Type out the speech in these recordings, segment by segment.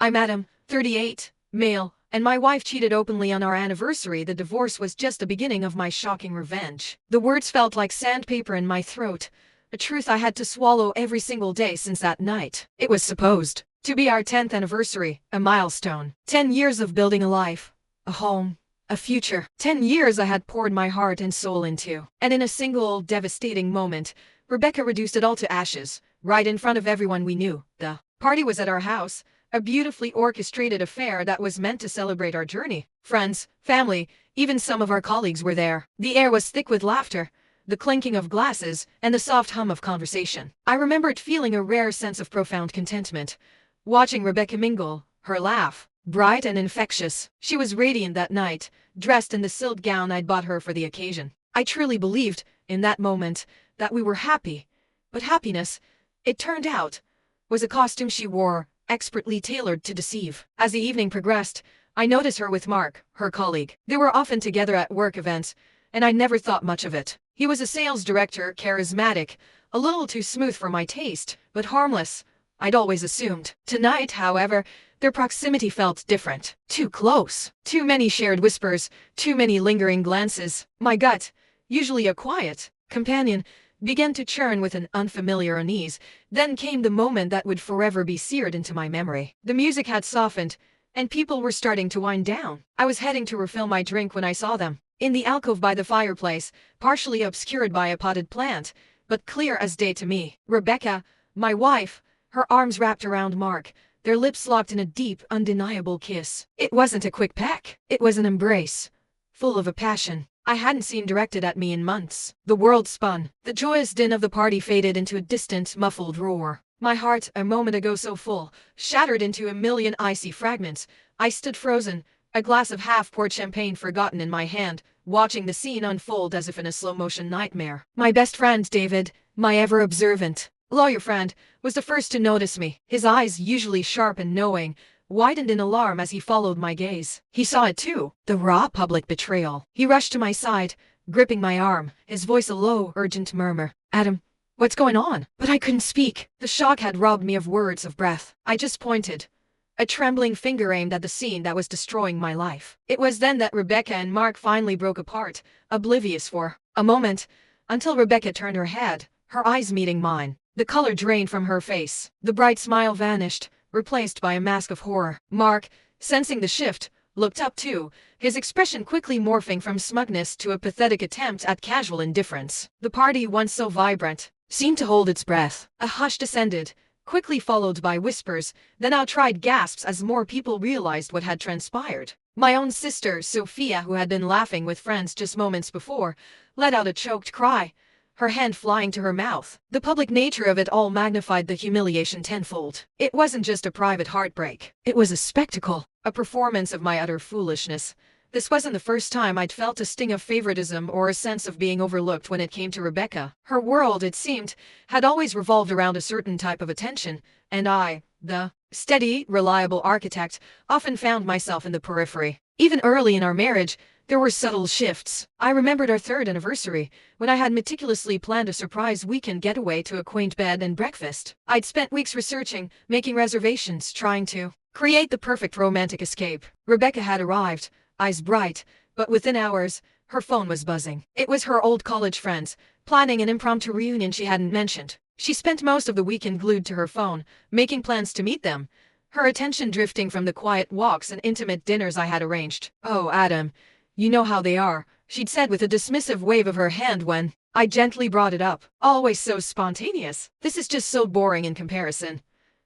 I'm Adam, 38, male, and my wife cheated openly on our anniversary. The divorce was just the beginning of my shocking revenge. The words felt like sandpaper in my throat, a truth I had to swallow every single day since that night. It was supposed to be our 10th anniversary, a milestone. 10 years of building a life, a home, a future. 10 years I had poured my heart and soul into. And in a single, devastating moment, Rebecca reduced it all to ashes, right in front of everyone we knew. The party was at our house, a beautifully orchestrated affair that was meant to celebrate our journey. Friends, family, even some of our colleagues were there. The air was thick with laughter, the clinking of glasses, and the soft hum of conversation. I remembered feeling a rare sense of profound contentment, watching Rebecca mingle, her laugh, bright and infectious. She was radiant that night, dressed in the silk gown I'd bought her for the occasion. I truly believed, in that moment, that we were happy. But happiness, it turned out, was a costume she wore, expertly tailored to deceive. As the evening progressed, I noticed her with Mark, her colleague. They were often together at work events, and I never thought much of it. He was a sales director, charismatic, a little too smooth for my taste, but harmless, I'd always assumed. Tonight, however, their proximity felt different. Too close. Too many shared whispers, too many lingering glances. My gut, usually a quiet companion, began to churn with an unfamiliar unease. Then came the moment that would forever be seared into my memory. The music had softened, and people were starting to wind down. I was heading to refill my drink when I saw them. In the alcove by the fireplace, partially obscured by a potted plant, but clear as day to me. Rebecca, my wife, her arms wrapped around Mark, their lips locked in a deep, undeniable kiss. It wasn't a quick peck. It was an embrace, full of a passion I hadn't seen directed at me in months. The world spun. The joyous din of the party faded into a distant, muffled roar. My heart, a moment ago so full, shattered into a million icy fragments. I stood frozen, a glass of half-poured champagne forgotten in my hand, watching the scene unfold as if in a slow-motion nightmare. My best friend, David, my ever-observant lawyer friend, was the first to notice me. His eyes, usually sharp and knowing, widened in alarm as he followed my gaze. He saw it too, the raw public betrayal. He rushed to my side, gripping my arm, his voice a low, urgent murmur. Adam, what's going on? But I couldn't speak. The shock had robbed me of words, of breath. I just pointed, a trembling finger aimed at the scene that was destroying my life. It was then that Rebecca and Mark finally broke apart, oblivious for a moment, until Rebecca turned her head, her eyes meeting mine. The color drained from her face. The bright smile vanished, replaced by a mask of horror. Mark, sensing the shift, looked up too, his expression quickly morphing from smugness to a pathetic attempt at casual indifference. The party, once so vibrant, seemed to hold its breath. A hush descended, quickly followed by whispers, then outright gasps as more people realized what had transpired. My own sister, Sophia, who had been laughing with friends just moments before, let out a choked cry, her hand flying to her mouth. The public nature of it all magnified the humiliation tenfold. It wasn't just a private heartbreak. It was a spectacle, a performance of my utter foolishness. This wasn't the first time I'd felt a sting of favoritism or a sense of being overlooked when it came to Rebecca. Her world, it seemed, had always revolved around a certain type of attention, and I, the steady, reliable architect, often found myself in the periphery. Even early in our marriage, there were subtle shifts. I remembered our 3rd anniversary, when I had meticulously planned a surprise weekend getaway to a quaint bed and breakfast. I'd spent weeks researching, making reservations, trying to create the perfect romantic escape. Rebecca had arrived, eyes bright, but within hours, her phone was buzzing. It was her old college friends, planning an impromptu reunion she hadn't mentioned. She spent most of the weekend glued to her phone, making plans to meet them, her attention drifting from the quiet walks and intimate dinners I had arranged. Oh, Adam, you know how they are, she'd said with a dismissive wave of her hand when I gently brought it up. Always so spontaneous. This is just so boring in comparison.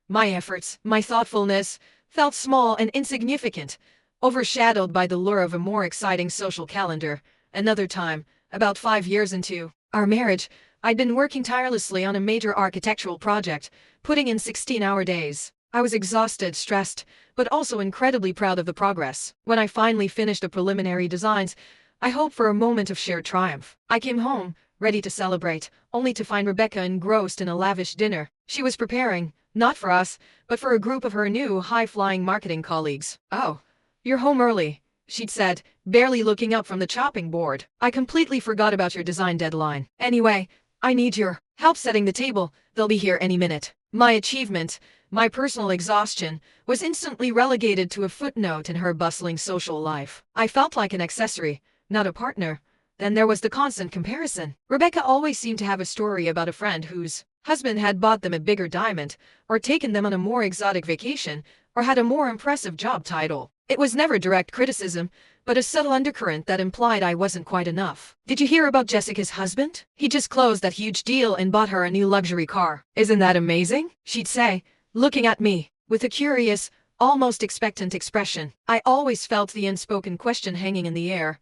My efforts, my thoughtfulness, felt small and insignificant, overshadowed by the lure of a more exciting social calendar. Another time, about 5 years into our marriage, I'd been working tirelessly on a major architectural project, putting in 16-hour days. I was exhausted, stressed, but also incredibly proud of the progress. When I finally finished the preliminary designs, I hoped for a moment of shared triumph. I came home, ready to celebrate, only to find Rebecca engrossed in a lavish dinner. She was preparing, not for us, but for a group of her new, high-flying marketing colleagues. Oh, you're home early, she'd said, barely looking up from the chopping board. I completely forgot about your design deadline. Anyway, I need your help setting the table. They'll be here any minute. My achievement, My personal exhaustion was instantly relegated to a footnote in her bustling social life. I felt like an accessory, not a partner. Then there was the constant comparison. Rebecca always seemed to have a story about a friend whose husband had bought them a bigger diamond, or taken them on a more exotic vacation, or had a more impressive job title. It was never direct criticism, but a subtle undercurrent that implied I wasn't quite enough. "Did you hear about Jessica's husband? He just closed that huge deal and bought her a new luxury car. Isn't that amazing?" she'd say, looking at me with a curious, almost expectant expression. I always felt the unspoken question hanging in the air.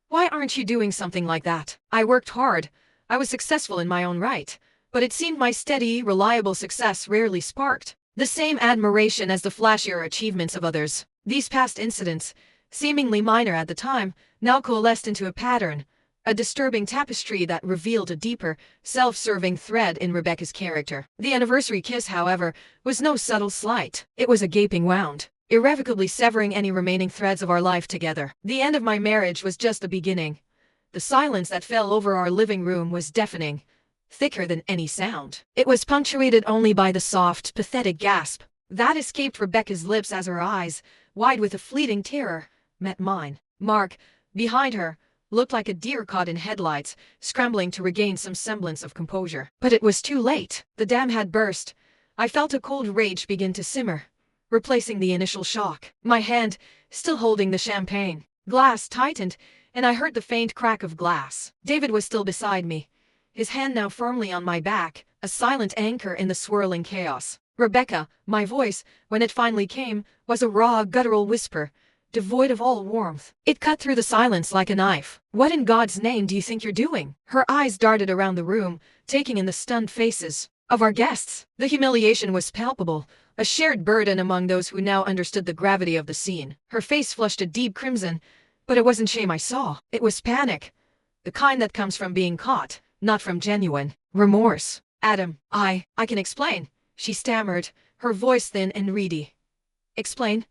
Why aren't you doing something like that? I worked hard. I was successful in my own right. But it seemed my steady, reliable success rarely sparked the same admiration as the flashier achievements of others. These past incidents, seemingly minor at the time, now coalesced into a pattern, a disturbing tapestry that revealed a deeper, self-serving thread in Rebecca's character. The anniversary kiss, however, was no subtle slight. It was a gaping wound, irrevocably severing any remaining threads of our life together. The end of my marriage was just the beginning. The silence that fell over our living room was deafening, thicker than any sound. It was punctuated only by the soft, pathetic gasp that escaped Rebecca's lips as her eyes, wide with a fleeting terror, met mine. Mark, behind her, looked like a deer caught in headlights, scrambling to regain some semblance of composure. But it was too late. The dam had burst. I felt a cold rage begin to simmer, replacing the initial shock. My hand, still holding the champagne glass, tightened, and I heard the faint crack of glass. David was still beside me, his hand now firmly on my back, a silent anchor in the swirling chaos. "Rebecca," my voice, when it finally came, was a raw, guttural whisper, devoid of all warmth. It cut through the silence like a knife. "What in God's name do you think you're doing?" Her eyes darted around the room, taking in the stunned faces of our guests. The humiliation was palpable, a shared burden among those who now understood the gravity of the scene. Her face flushed a deep crimson, but it wasn't shame I saw. It was panic, the kind that comes from being caught, not from genuine remorse. "Adam, I can explain," she stammered, her voice thin and reedy. "Explain?"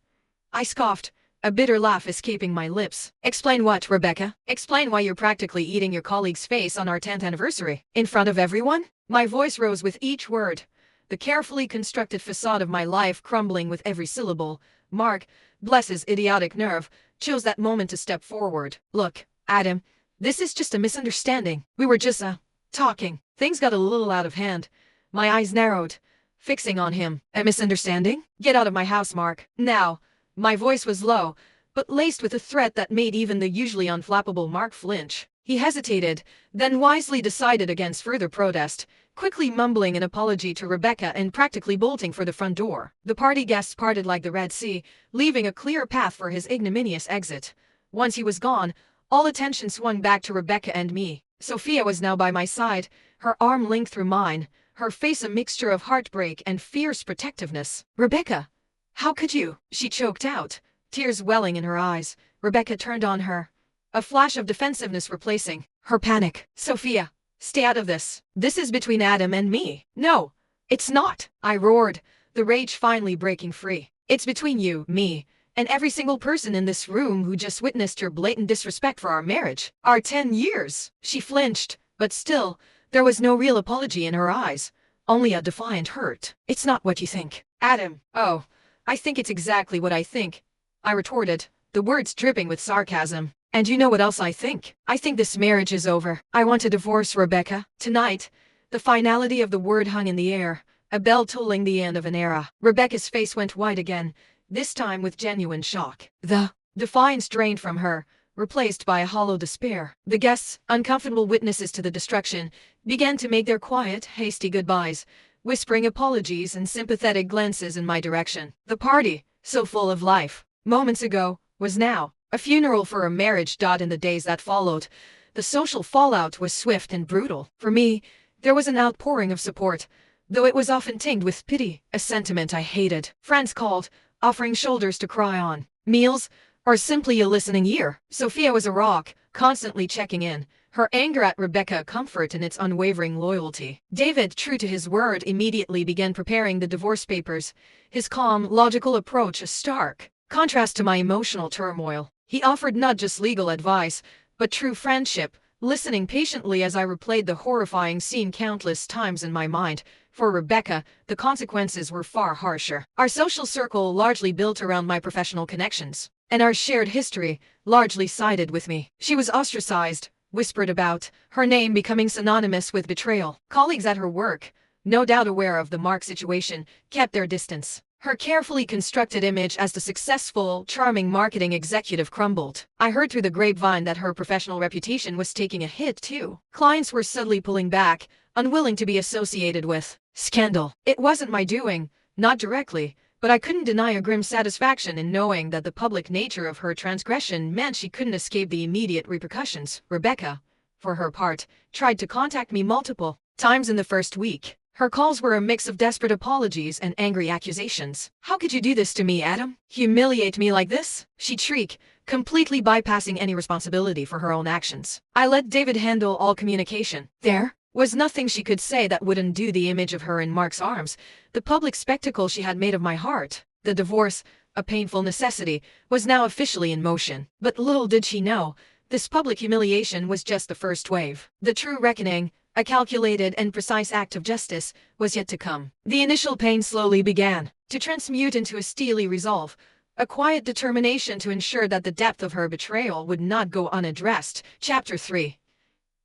I scoffed, a bitter laugh escaping my lips. "Explain what, Rebecca? Explain why you're practically eating your colleague's face on our 10th anniversary. In front of everyone?" My voice rose with each word, the carefully constructed facade of my life crumbling with every syllable. Mark, bless his idiotic nerve, chose that moment to step forward. "Look, Adam, this is just a misunderstanding. We were just, talking. Things got a little out of hand." My eyes narrowed, fixing on him. "A misunderstanding? Get out of my house, Mark. Now." My voice was low, but laced with a threat that made even the usually unflappable Mark flinch. He hesitated, then wisely decided against further protest, quickly mumbling an apology to Rebecca and practically bolting for the front door. The party guests parted like the Red Sea, leaving a clear path for his ignominious exit. Once he was gone, all attention swung back to Rebecca and me. Sophia was now by my side, her arm linked through mine, her face a mixture of heartbreak and fierce protectiveness. "Rebecca, how could you?" she choked out, tears welling in her eyes. Rebecca turned on her, a flash of defensiveness replacing her panic. "Sophia, stay out of this. This is between Adam and me." "No, it's not," I roared, the rage finally breaking free. "It's between you, me, and every single person in this room who just witnessed your blatant disrespect for our marriage. Our 10 years. She flinched, but still, there was no real apology in her eyes, only a defiant hurt. "It's not what you think, Adam." "Oh, I think it's exactly what I think," I retorted, the words dripping with sarcasm. "And you know what else I think? I think this marriage is over. I want a divorce, Rebecca. Tonight." The finality of the word hung in the air, a bell tolling the end of an era. Rebecca's face went white again, this time with genuine shock. The defiance drained from her, replaced by a hollow despair. The guests, uncomfortable witnesses to the destruction, began to make their quiet, hasty goodbyes, whispering apologies and sympathetic glances in my direction. The party, so full of life moments ago, was now a funeral for a marriage. In the days that followed, the social fallout was swift and brutal. For me, there was an outpouring of support, though it was often tinged with pity, a sentiment I hated. Friends called, offering shoulders to cry on, meals, or simply a listening ear. Sophia was a rock, constantly checking in, her anger at Rebecca a comfort in its unwavering loyalty. David, true to his word, immediately began preparing the divorce papers, his calm, logical approach a stark contrast to my emotional turmoil. He offered not just legal advice, but true friendship, listening patiently as I replayed the horrifying scene countless times in my mind. For Rebecca, the consequences were far harsher. Our social circle largely built around my professional connections, and our shared history largely sided with me. She was ostracized, whispered about, her name becoming synonymous with betrayal. Colleagues at her work, no doubt aware of the Mark situation, kept their distance. Her carefully constructed image as the successful, charming marketing executive crumbled. I heard through the grapevine that her professional reputation was taking a hit too. Clients were subtly pulling back, unwilling to be associated with scandal. It wasn't my doing, not directly, but I couldn't deny a grim satisfaction in knowing that the public nature of her transgression meant she couldn't escape the immediate repercussions. Rebecca, for her part, tried to contact me multiple times in the first week. Her calls were a mix of desperate apologies and angry accusations. "How could you do this to me, Adam? Humiliate me like this?" she'd shriek, completely bypassing any responsibility for her own actions. I let David handle all communication. There was nothing she could say that would undo the image of her in Mark's arms, the public spectacle she had made of my heart. The divorce, a painful necessity, was now officially in motion. But little did she know, this public humiliation was just the first wave. The true reckoning, a calculated and precise act of justice, was yet to come. The initial pain slowly began to transmute into a steely resolve, a quiet determination to ensure that the depth of her betrayal would not go unaddressed. Chapter 3.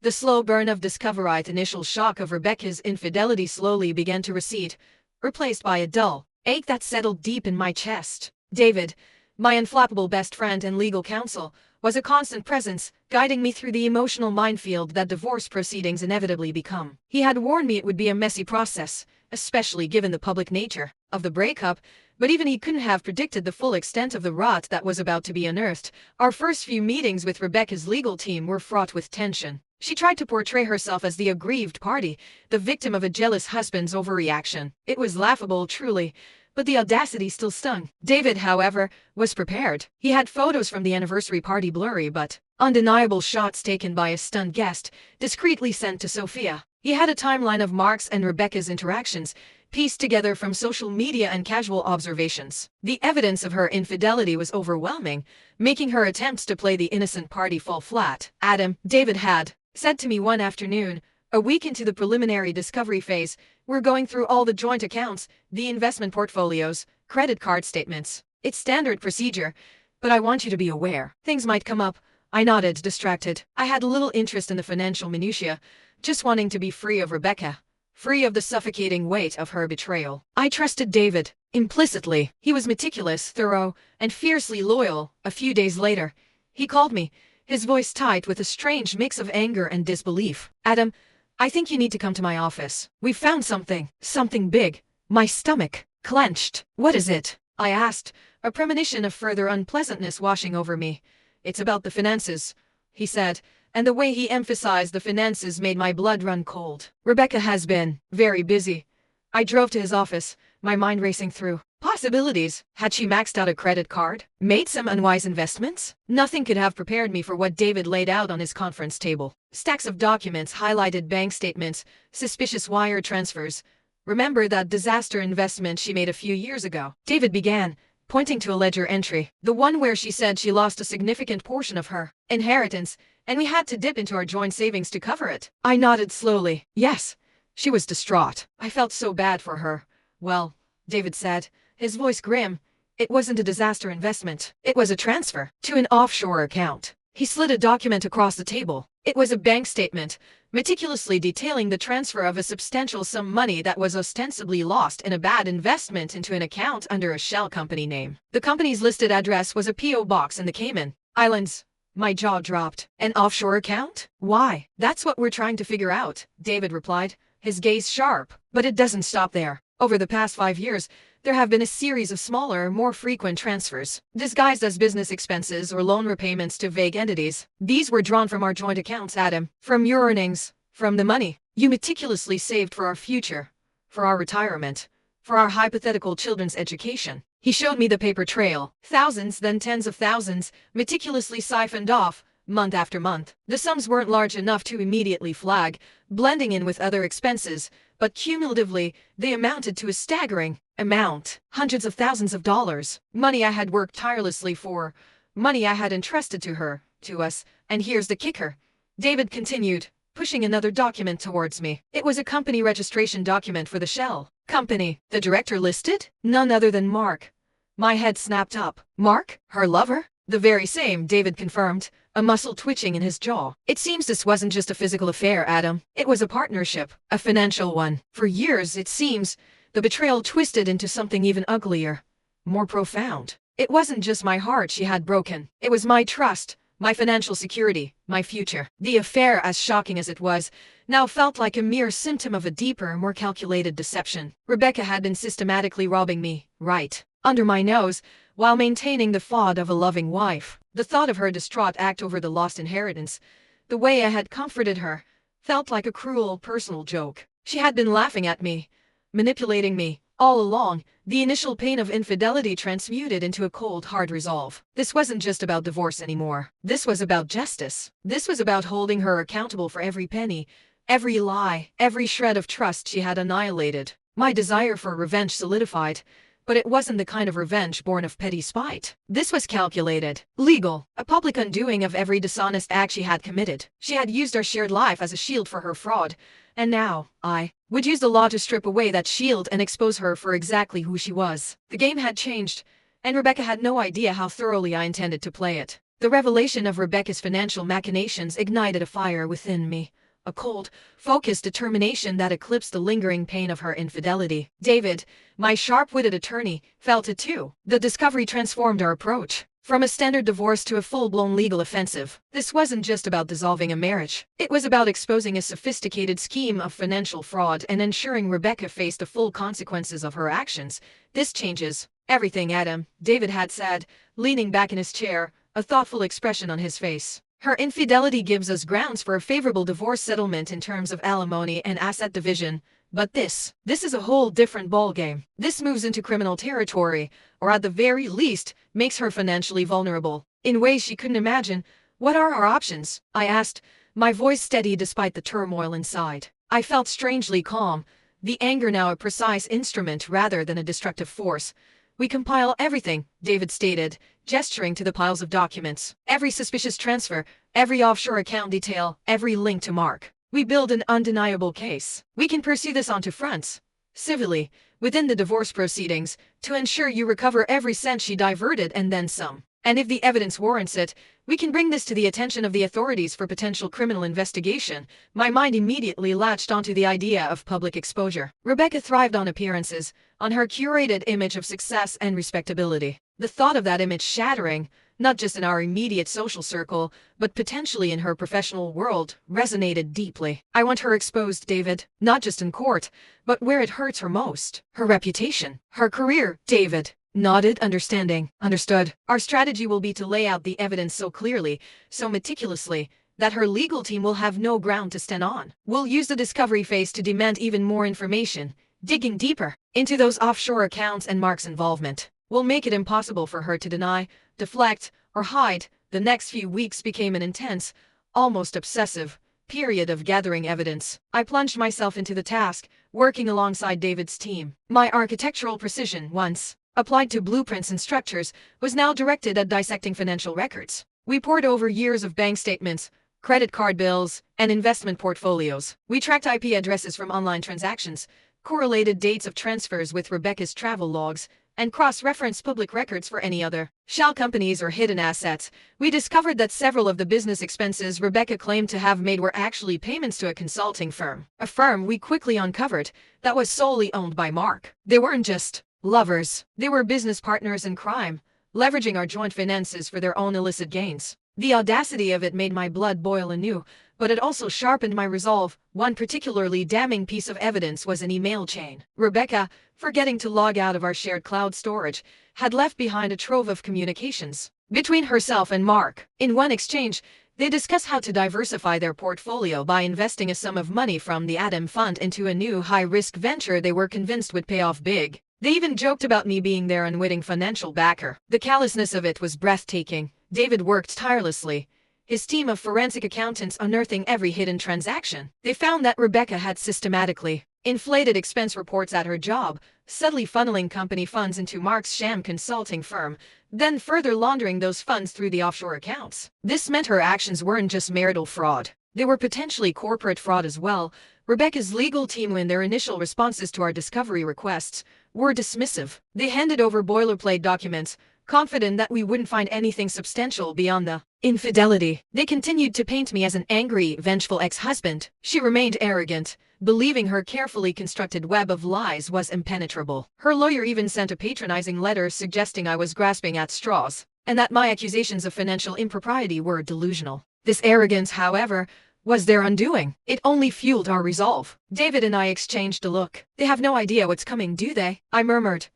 The slow burn of discovery. The initial shock of Rebecca's infidelity slowly began to recede, replaced by a dull ache that settled deep in my chest. David, my unflappable best friend and legal counsel, was a constant presence, guiding me through the emotional minefield that divorce proceedings inevitably become. He had warned me it would be a messy process, especially given the public nature of the breakup, but even he couldn't have predicted the full extent of the rot that was about to be unearthed. Our first few meetings with Rebecca's legal team were fraught with tension. She tried to portray herself as the aggrieved party, the victim of a jealous husband's overreaction. It was laughable, truly, but the audacity still stung. David, however, was prepared. He had photos from the anniversary party, blurry but undeniable shots taken by a stunned guest, discreetly sent to Sophia. He had a timeline of Mark's and Rebecca's interactions, pieced together from social media and casual observations. The evidence of her infidelity was overwhelming, making her attempts to play the innocent party fall flat. "Adam," David had said to me one afternoon, a week into the preliminary discovery phase, "we're going through all the joint accounts, the investment portfolios, credit card statements. It's standard procedure, but I want you to be aware. Things might come up." I nodded, distracted. I had little interest in the financial minutiae, just wanting to be free of Rebecca, free of the suffocating weight of her betrayal. I trusted David implicitly. He was meticulous, thorough, and fiercely loyal. A few days later, he called me, his voice tight with a strange mix of anger and disbelief. "Adam, I think you need to come to my office. We've found something big." My stomach clenched. "What is it?" I asked, a premonition of further unpleasantness washing over me. "It's about the finances," he said, and the way he emphasized the finances made my blood run cold. "Rebecca has been very busy." I drove to his office, my mind racing through possibilities. Had she maxed out a credit card? Made some unwise investments? Nothing could have prepared me for what David laid out on his conference table. Stacks of documents, highlighted bank statements, suspicious wire transfers. "Remember that disaster investment she made a few years ago?" David began, pointing to a ledger entry, the one where she said she lost a significant portion of her inheritance, and we had to dip into our joint savings to cover it. I nodded slowly. Yes. She was distraught. I felt so bad for her. "Well," David said, his voice grim, "it wasn't a disaster investment. It was a transfer to an offshore account." He slid a document across the table. It was a bank statement, meticulously detailing the transfer of a substantial sum of money that was ostensibly lost in a bad investment into an account under a shell company name. The company's listed address was a P.O. box in the Cayman Islands. My jaw dropped. "An offshore account? Why?" "That's what we're trying to figure out," David replied, his gaze sharp. "But it doesn't stop there. Over the past 5 years, there have been a series of smaller, more frequent transfers, disguised as business expenses or loan repayments to vague entities. These were drawn from our joint accounts, Adam, from your earnings, from the money you meticulously saved for our future, for our retirement, for our hypothetical children's education." He showed me the paper trail, thousands, then tens of thousands, meticulously siphoned off, month after month. The sums weren't large enough to immediately flag, blending in with other expenses, but cumulatively, they amounted to a staggering amount. Hundreds of thousands of dollars. Money I had worked tirelessly for. Money I had entrusted to her, to us, and here's the kicker. David continued, pushing another document towards me. It was a company registration document for the Shell company. The director listed? None other than Mark. My head snapped up. Mark? Her lover? The very same, David confirmed, a muscle twitching in his jaw. It seems this wasn't just a physical affair, Adam. It was a partnership, a financial one. For years, it seems, the betrayal twisted into something even uglier, more profound. It wasn't just my heart she had broken. It was my trust, my financial security, my future. The affair, as shocking as it was, now felt like a mere symptom of a deeper, more calculated deception. Rebecca had been systematically robbing me, right under my nose, while maintaining the facade of a loving wife. The thought of her distraught act over the lost inheritance, the way I had comforted her, felt like a cruel personal joke. She had been laughing at me, manipulating me, all along. The initial pain of infidelity transmuted into a cold, hard resolve. This wasn't just about divorce anymore. This was about justice. This was about holding her accountable for every penny, every lie, every shred of trust she had annihilated. My desire for revenge solidified, but it wasn't the kind of revenge born of petty spite. This was calculated, legal, a public undoing of every dishonest act she had committed. She had used our shared life as a shield for her fraud, and now, I would use the law to strip away that shield and expose her for exactly who she was. The game had changed, and Rebecca had no idea how thoroughly I intended to play it. The revelation of Rebecca's financial machinations ignited a fire within me. A cold, focused determination that eclipsed the lingering pain of her infidelity. David, my sharp-witted attorney, felt it too. The discovery transformed our approach. From a standard divorce to a full-blown legal offensive. This wasn't just about dissolving a marriage. It was about exposing a sophisticated scheme of financial fraud and ensuring Rebecca faced the full consequences of her actions. This changes everything, Adam, David had said, leaning back in his chair, a thoughtful expression on his face. Her infidelity gives us grounds for a favorable divorce settlement in terms of alimony and asset division. But this is a whole different ballgame. This moves into criminal territory, or at the very least, makes her financially vulnerable, in ways she couldn't imagine. What are our options? I asked, my voice steady despite the turmoil inside. I felt strangely calm, the anger now a precise instrument rather than a destructive force. We compile everything, David stated, gesturing to the piles of documents. Every suspicious transfer, every offshore account detail, every link to Mark. We build an undeniable case. We can pursue this onto fronts, civilly, within the divorce proceedings, to ensure you recover every cent she diverted and then some. And if the evidence warrants it, we can bring this to the attention of the authorities for potential criminal investigation. My mind immediately latched onto the idea of public exposure. Rebecca thrived on appearances, on her curated image of success and respectability. The thought of that image shattering, not just in our immediate social circle, but potentially in her professional world, resonated deeply. I want her exposed, David, not just in court, but where it hurts her most. Her reputation, her career. David nodded, understanding. Understood. Our strategy will be to lay out the evidence so clearly, so meticulously, that her legal team will have no ground to stand on. We'll use the discovery phase to demand even more information, digging deeper into those offshore accounts and Mark's involvement. We'll make it impossible for her to deny, deflect, or hide. The next few weeks became an intense, almost obsessive, period of gathering evidence. I plunged myself into the task, working alongside David's team. My architectural precision, once applied to blueprints and structures, was now directed at dissecting financial records. We pored over years of bank statements, credit card bills, and investment portfolios. We tracked IP addresses from online transactions, correlated dates of transfers with Rebecca's travel logs, and cross-referenced public records for any other shell companies or hidden assets. We discovered that several of the business expenses Rebecca claimed to have made were actually payments to a consulting firm. A firm we quickly uncovered that was solely owned by Mark. They weren't just lovers. They were business partners in crime, leveraging our joint finances for their own illicit gains. The audacity of it made my blood boil anew, but it also sharpened my resolve. One particularly damning piece of evidence was an email chain. Rebecca, forgetting to log out of our shared cloud storage, had left behind a trove of communications between herself and Mark. In one exchange, they discussed how to diversify their portfolio by investing a sum of money from the Adam Fund into a new high-risk venture they were convinced would pay off big. They even joked about me being their unwitting financial backer. The callousness of it was breathtaking. David worked tirelessly, his team of forensic accountants unearthing every hidden transaction. They found that Rebecca had systematically inflated expense reports at her job, subtly funneling company funds into Mark's sham consulting firm, then further laundering those funds through the offshore accounts. This meant her actions weren't just marital fraud. They were potentially corporate fraud as well. Rebecca's legal team, in their initial responses to our discovery requests, were dismissive. They handed over boilerplate documents, confident that we wouldn't find anything substantial beyond the infidelity. They continued to paint me as an angry, vengeful ex-husband. She remained arrogant, believing her carefully constructed web of lies was impenetrable. Her lawyer even sent a patronizing letter suggesting I was grasping at straws, and that my accusations of financial impropriety were delusional. This arrogance, however, was their undoing. It only fueled our resolve. David and I exchanged a look. They have no idea what's coming, do they? I murmured.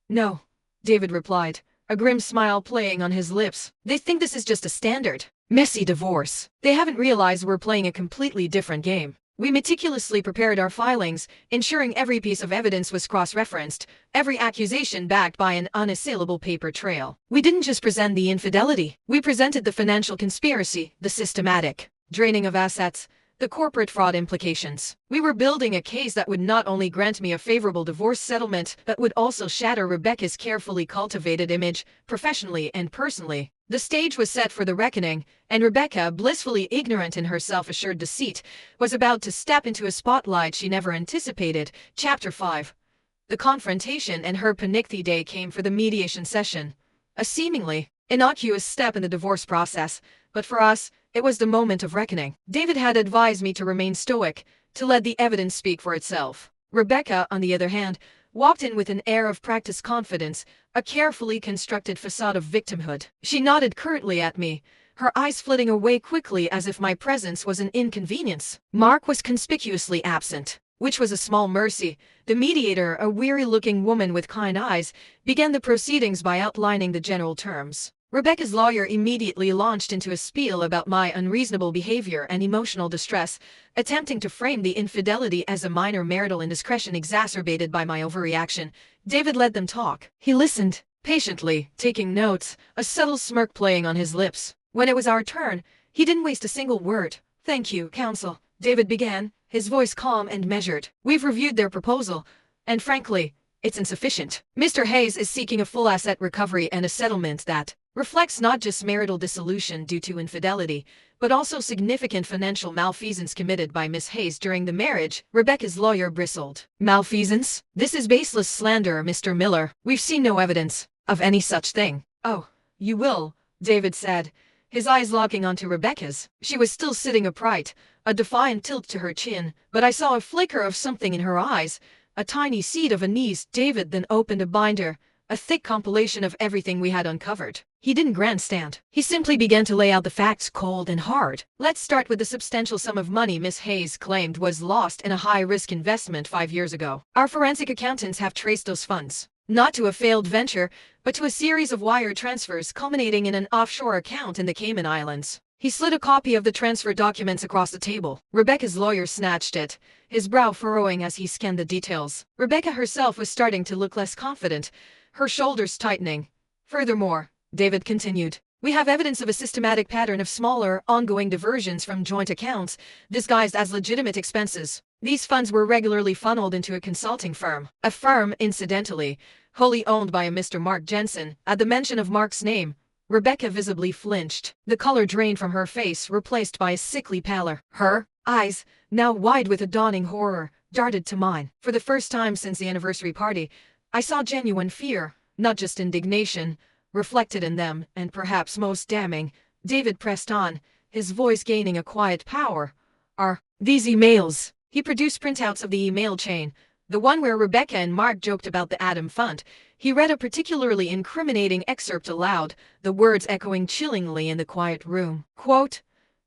No, David replied, a grim smile playing on his lips. They think this is just a standard, messy divorce. They haven't realized we're playing a completely different game. We meticulously prepared our filings, ensuring every piece of evidence was cross-referenced, every accusation backed by an unassailable paper trail. We didn't just present the infidelity, we presented the financial conspiracy, the systematic draining of assets, the corporate fraud implications. We were building a case that would not only grant me a favorable divorce settlement, but would also shatter Rebecca's carefully cultivated image, professionally and personally. The stage was set for the reckoning, and Rebecca, blissfully ignorant in her self-assured deceit, was about to step into a spotlight she never anticipated. Chapter 5. The confrontation and her panicky day came for the mediation session. A seemingly innocuous step in the divorce process, but for us, it was the moment of reckoning. David had advised me to remain stoic, to let the evidence speak for itself. Rebecca, on the other hand, walked in with an air of practiced confidence, a carefully constructed facade of victimhood. She nodded curtly at me, her eyes flitting away quickly as if my presence was an inconvenience. Mark was conspicuously absent, which was a small mercy. The mediator, a weary-looking woman with kind eyes, began the proceedings by outlining the general terms. Rebecca's lawyer immediately launched into a spiel about my unreasonable behavior and emotional distress, attempting to frame the infidelity as a minor marital indiscretion exacerbated by my overreaction. David let them talk. He listened, patiently, taking notes, a subtle smirk playing on his lips. When it was our turn, he didn't waste a single word. "Thank you, counsel," David began, his voice calm and measured. "We've reviewed their proposal, and frankly, it's insufficient. Mr. Hayes is seeking a full asset recovery and a settlement that reflects not just marital dissolution due to infidelity, but also significant financial malfeasance committed by Miss Hayes during the marriage." Rebecca's lawyer bristled. "Malfeasance? This is baseless slander, Mr. Miller. We've seen no evidence of any such thing." "Oh, you will," David said, his eyes locking onto Rebecca's. She was still sitting upright, a defiant tilt to her chin, but I saw a flicker of something in her eyes, a tiny seed of unease. David then opened a binder, a thick compilation of everything we had uncovered. He didn't grandstand. He simply began to lay out the facts cold and hard. "Let's start with the substantial sum of money Miss Hayes claimed was lost in a high-risk investment 5 years ago. Our forensic accountants have traced those funds, not to a failed venture, but to a series of wire transfers culminating in an offshore account in the Cayman Islands." He slid a copy of the transfer documents across the table. Rebecca's lawyer snatched it, his brow furrowing as he scanned the details. Rebecca herself was starting to look less confident, her shoulders tightening. "Furthermore," David continued, "we have evidence of a systematic pattern of smaller, ongoing diversions from joint accounts, disguised as legitimate expenses. These funds were regularly funneled into a consulting firm, a firm, incidentally, wholly owned by a Mr. Mark Jensen." At the mention of Mark's name, Rebecca visibly flinched. The color drained from her face, replaced by a sickly pallor. Her eyes, now wide with a dawning horror, darted to mine. For the first time since the anniversary party, I saw genuine fear, not just indignation, reflected in them, and perhaps most damning. David pressed on, his voice gaining a quiet power. "Are these emails?" He produced printouts of the email chain, the one where Rebecca and Mark joked about the Adam Fund. He read a particularly incriminating excerpt aloud, the words echoing chillingly in the quiet room. Quote,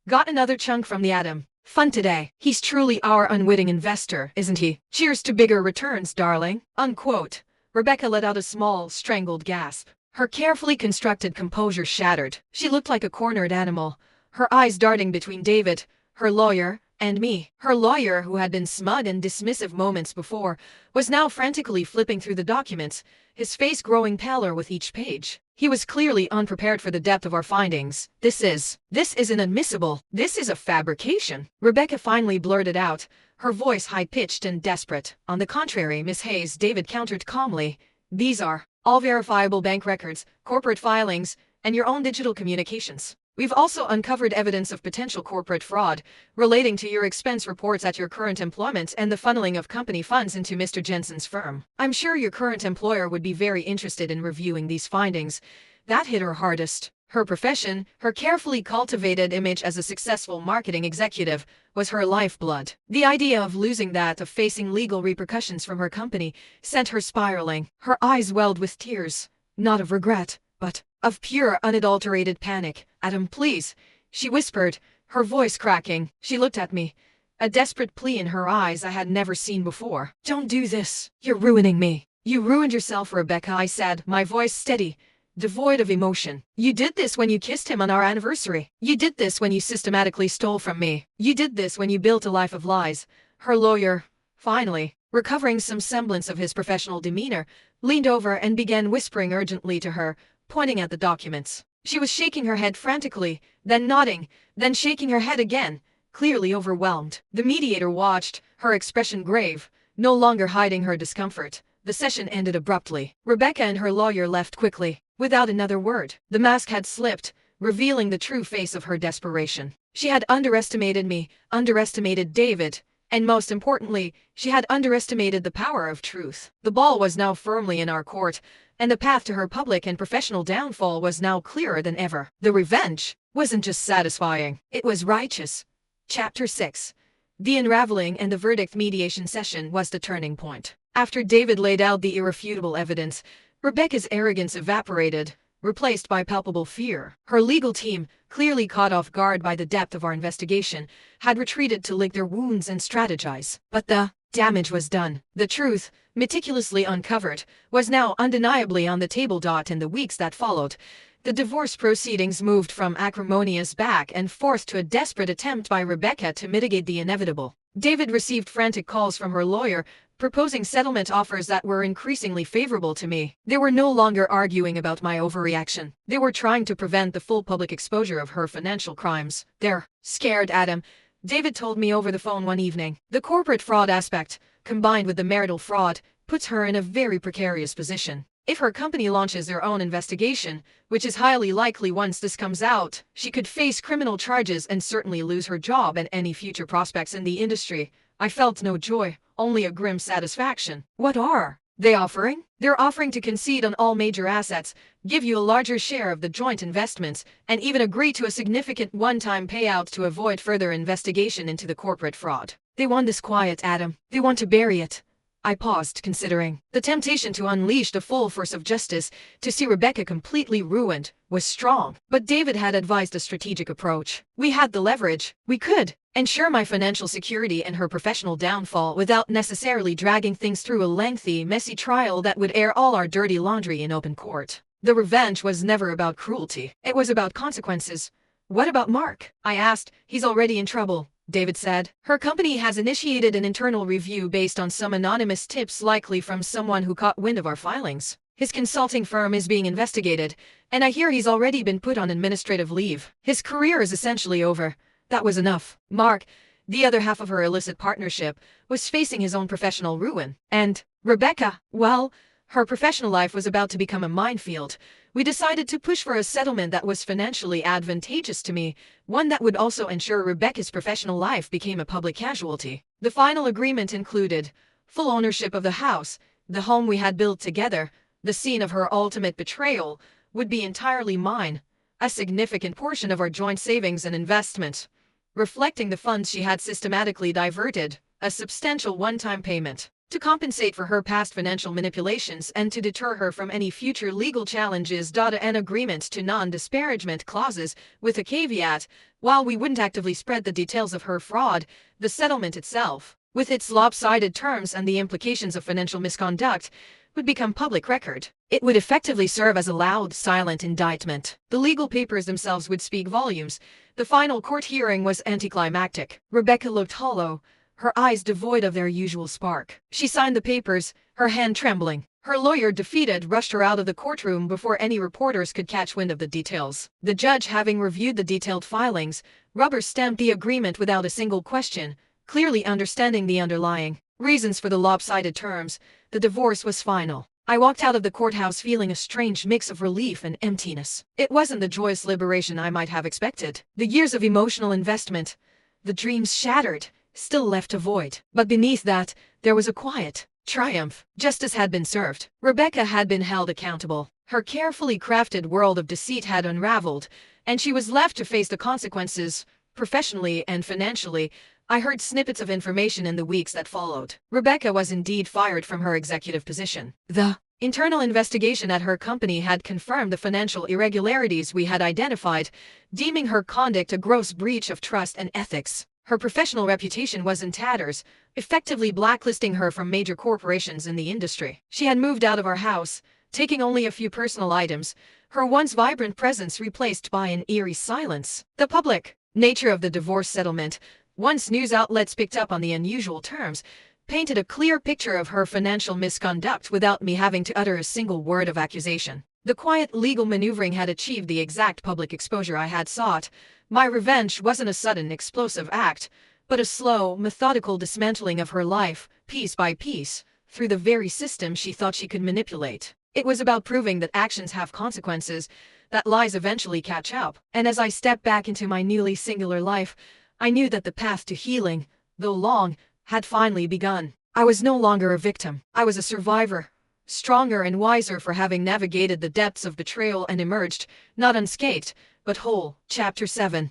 "Got another chunk from the Adam Fund today. He's truly our unwitting investor, isn't he? Cheers to bigger returns, darling." Unquote. Rebecca let out a small, strangled gasp. Her carefully constructed composure shattered. She looked like a cornered animal, her eyes darting between David, her lawyer, and me. Her lawyer, who had been smug and dismissive moments before, was now frantically flipping through the documents, his face growing paler with each page. He was clearly unprepared for the depth of our findings. This is inadmissible. This is a fabrication." Rebecca finally blurted out, her voice high-pitched and desperate. "On the contrary, Miss Hayes," David countered calmly, "these are all verifiable bank records, corporate filings, and your own digital communications. We've also uncovered evidence of potential corporate fraud relating to your expense reports at your current employment and the funneling of company funds into Mr. Jensen's firm. I'm sure your current employer would be very interested in reviewing these findings. That hit her hardest. Her profession, her carefully cultivated image as a successful marketing executive, was her lifeblood. The idea of losing that, of facing legal repercussions from her company, sent her spiraling. Her eyes welled with tears, not of regret, but of pure, unadulterated panic. "Adam, please," she whispered, her voice cracking. She looked at me, a desperate plea in her eyes I had never seen before. "Don't do this. You're ruining me." "You ruined yourself, Rebecca," I said, my voice steady, devoid of emotion. "You did this when you kissed him on our anniversary. You did this when you systematically stole from me. You did this when you built a life of lies." Her lawyer, finally, recovering some semblance of his professional demeanor, leaned over and began whispering urgently to her, pointing at the documents. She was shaking her head frantically, then nodding, then shaking her head again, clearly overwhelmed. The mediator watched, her expression grave, no longer hiding her discomfort. The session ended abruptly. Rebecca and her lawyer left quickly, without another word. The mask had slipped, revealing the true face of her desperation. She had underestimated me, underestimated David, and most importantly, she had underestimated the power of truth. The ball was now firmly in our court, and the path to her public and professional downfall was now clearer than ever. The revenge wasn't just satisfying, it was righteous. Chapter 6. The unraveling and the verdict mediation session was the turning point. After David laid out the irrefutable evidence, Rebecca's arrogance evaporated, replaced by palpable fear. Her legal team, clearly caught off guard by the depth of our investigation, had retreated to lick their wounds and strategize. But the damage was done. The truth, meticulously uncovered, was now undeniably on the table. In the weeks that followed, the divorce proceedings moved from acrimonious back and forth to a desperate attempt by Rebecca to mitigate the inevitable. David received frantic calls from her lawyer, proposing settlement offers that were increasingly favorable to me. They were no longer arguing about my overreaction. They were trying to prevent the full public exposure of her financial crimes. "They're scared, Adam," David told me over the phone one evening. "The corporate fraud aspect, combined with the marital fraud, puts her in a very precarious position. If her company launches their own investigation, which is highly likely once this comes out, she could face criminal charges and certainly lose her job and any future prospects in the industry." I felt no joy, only a grim satisfaction. "What are they offering?" "They're offering to concede on all major assets, give you a larger share of the joint investments, and even agree to a significant one-time payout to avoid further investigation into the corporate fraud. They want this quiet, Adam. They want to bury it." I paused, considering. The temptation to unleash the full force of justice, to see Rebecca completely ruined, was strong. But David had advised a strategic approach. We had the leverage. We could ensure my financial security and her professional downfall without necessarily dragging things through a lengthy, messy trial that would air all our dirty laundry in open court. The revenge was never about cruelty. It was about consequences. "What about Mark?" I asked. "He's already in trouble," David said. "Her company has initiated an internal review based on some anonymous tips, likely from someone who caught wind of our filings. His consulting firm is being investigated, and I hear he's already been put on administrative leave. His career is essentially over." That was enough. Mark, the other half of her illicit partnership, was facing his own professional ruin. And Rebecca, well, her professional life was about to become a minefield. We decided to push for a settlement that was financially advantageous to me, one that would also ensure Rebecca's professional life became a public casualty. The final agreement included full ownership of the house, the home we had built together. The scene of her ultimate betrayal would be entirely mine, a significant portion of our joint savings and investment, reflecting the funds she had systematically diverted, a substantial one-time payment to compensate for her past financial manipulations and to deter her from any future legal challenges. An agreement to non-disparagement clauses, with a caveat: while we wouldn't actively spread the details of her fraud, the settlement itself, with its lopsided terms and the implications of financial misconduct, would become public record. It would effectively serve as a loud, silent indictment. The legal papers themselves would speak volumes. The final court hearing was anticlimactic. Rebecca looked hollow, her eyes devoid of their usual spark. She signed the papers, her hand trembling. Her lawyer, defeated, rushed her out of the courtroom before any reporters could catch wind of the details. The judge, having reviewed the detailed filings, rubber-stamped the agreement without a single question, clearly understanding the underlying reasons for the lopsided terms. The divorce was final. I walked out of the courthouse feeling a strange mix of relief and emptiness. It wasn't the joyous liberation I might have expected. The years of emotional investment, the dreams shattered, still left a void. But beneath that, there was a quiet triumph. Justice had been served. Rebecca had been held accountable. Her carefully crafted world of deceit had unraveled, and she was left to face the consequences, professionally and financially. I heard snippets of information in the weeks that followed. Rebecca was indeed fired from her executive position. The internal investigation at her company had confirmed the financial irregularities we had identified, deeming her conduct a gross breach of trust and ethics. Her professional reputation was in tatters, effectively blacklisting her from major corporations in the industry. She had moved out of our house, taking only a few personal items, her once vibrant presence replaced by an eerie silence. The public nature of the divorce settlement, once news outlets picked up on the unusual terms, painted a clear picture of her financial misconduct without me having to utter a single word of accusation. The quiet legal maneuvering had achieved the exact public exposure I had sought. My revenge wasn't a sudden, explosive act, but a slow, methodical dismantling of her life, piece by piece, through the very system she thought she could manipulate. It was about proving that actions have consequences, that lies eventually catch up. And as I stepped back into my newly singular life, I knew that the path to healing, though long, had finally begun. I was no longer a victim. I was a survivor, stronger and wiser for having navigated the depths of betrayal and emerged, not unscathed, but whole. Chapter 7.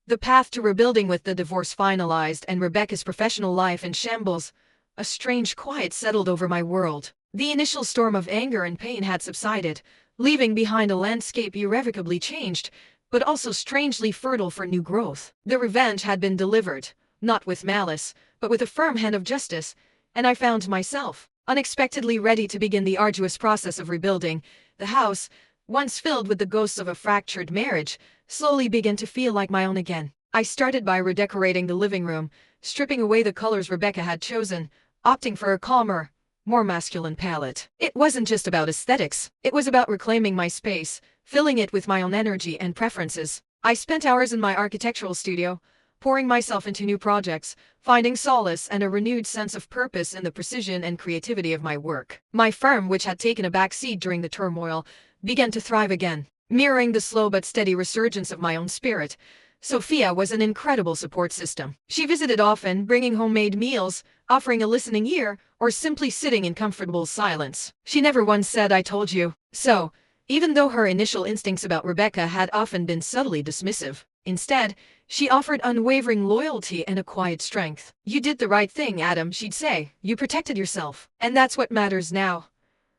The path to rebuilding. With the divorce finalized and Rebecca's professional life in shambles, a strange quiet settled over my world. The initial storm of anger and pain had subsided, leaving behind a landscape irrevocably changed, but also strangely fertile for new growth. The revenge had been delivered, not with malice, but with a firm hand of justice, and I found myself unexpectedly ready to begin the arduous process of rebuilding. The house, once filled with the ghosts of a fractured marriage, slowly began to feel like my own again. I started by redecorating the living room, stripping away the colors Rebecca had chosen, opting for a calmer, more masculine palette. It wasn't just about aesthetics, it was about reclaiming my space, filling it with my own energy and preferences. I spent hours in my architectural studio, pouring myself into new projects, finding solace and a renewed sense of purpose in the precision and creativity of my work. My firm, which had taken a back seat during the turmoil, began to thrive again, mirroring the slow but steady resurgence of my own spirit. Sophia was an incredible support system. She visited often, bringing homemade meals, offering a listening ear, or simply sitting in comfortable silence. She never once said, "I told you so," even though her initial instincts about Rebecca had often been subtly dismissive. Instead, she offered unwavering loyalty and a quiet strength. "You did the right thing, Adam," she'd say. "You protected yourself. And that's what matters now."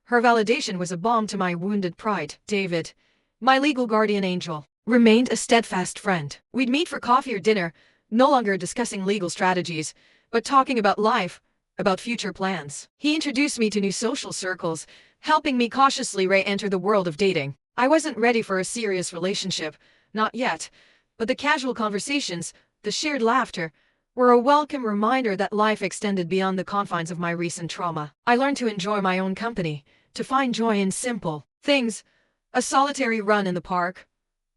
Her validation was a balm to my wounded pride. David, my legal guardian angel, remained a steadfast friend. We'd meet for coffee or dinner, no longer discussing legal strategies, but talking about life, about future plans. He introduced me to new social circles, helping me cautiously re-enter the world of dating. I wasn't ready for a serious relationship, not yet, but the casual conversations, the shared laughter, were a welcome reminder that life extended beyond the confines of my recent trauma. I learned to enjoy my own company, to find joy in simple things, a solitary run in the park,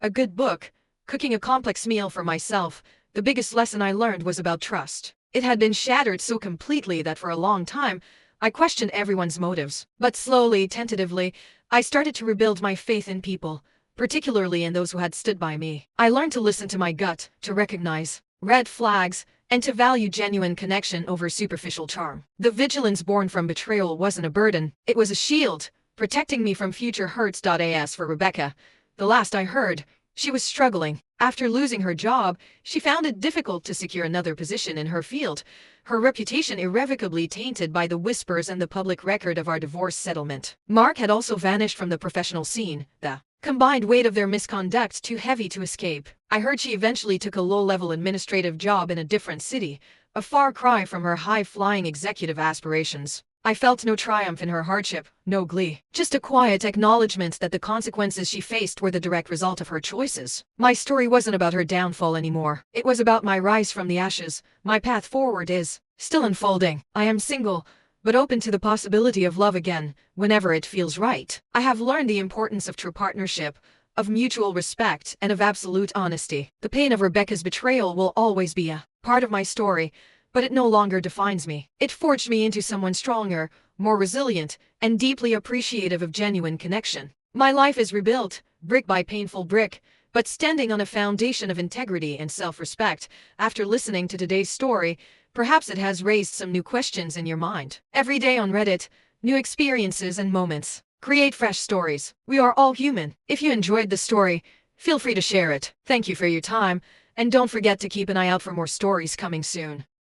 a good book, cooking a complex meal for myself. The biggest lesson I learned was about trust. It had been shattered so completely that for a long time, I questioned everyone's motives. But slowly, tentatively, I started to rebuild my faith in people, particularly in those who had stood by me. I learned to listen to my gut, to recognize red flags, and to value genuine connection over superficial charm. The vigilance born from betrayal wasn't a burden, it was a shield, protecting me from future hurts. As for Rebecca, the last I heard, she was struggling. After losing her job, she found it difficult to secure another position in her field, her reputation irrevocably tainted by the whispers and the public record of our divorce settlement. Mark had also vanished from the professional scene, the combined weight of their misconduct too heavy to escape. I heard she eventually took a low-level administrative job in a different city, a far cry from her high-flying executive aspirations. I felt no triumph in her hardship, no glee, just a quiet acknowledgement that the consequences she faced were the direct result of her choices. My story wasn't about her downfall anymore. It was about my rise from the ashes. My path forward is still unfolding. I am single, but open to the possibility of love again, whenever it feels right. I have learned the importance of true partnership, of mutual respect, and of absolute honesty. The pain of Rebecca's betrayal will always be a part of my story, but it no longer defines me. It forged me into someone stronger, more resilient, and deeply appreciative of genuine connection. My life is rebuilt, brick by painful brick, but standing on a foundation of integrity and self-respect. After listening to today's story, perhaps it has raised some new questions in your mind. Every day on Reddit, new experiences and moments create fresh stories. We are all human. If you enjoyed the story, feel free to share it. Thank you for your time, and don't forget to keep an eye out for more stories coming soon.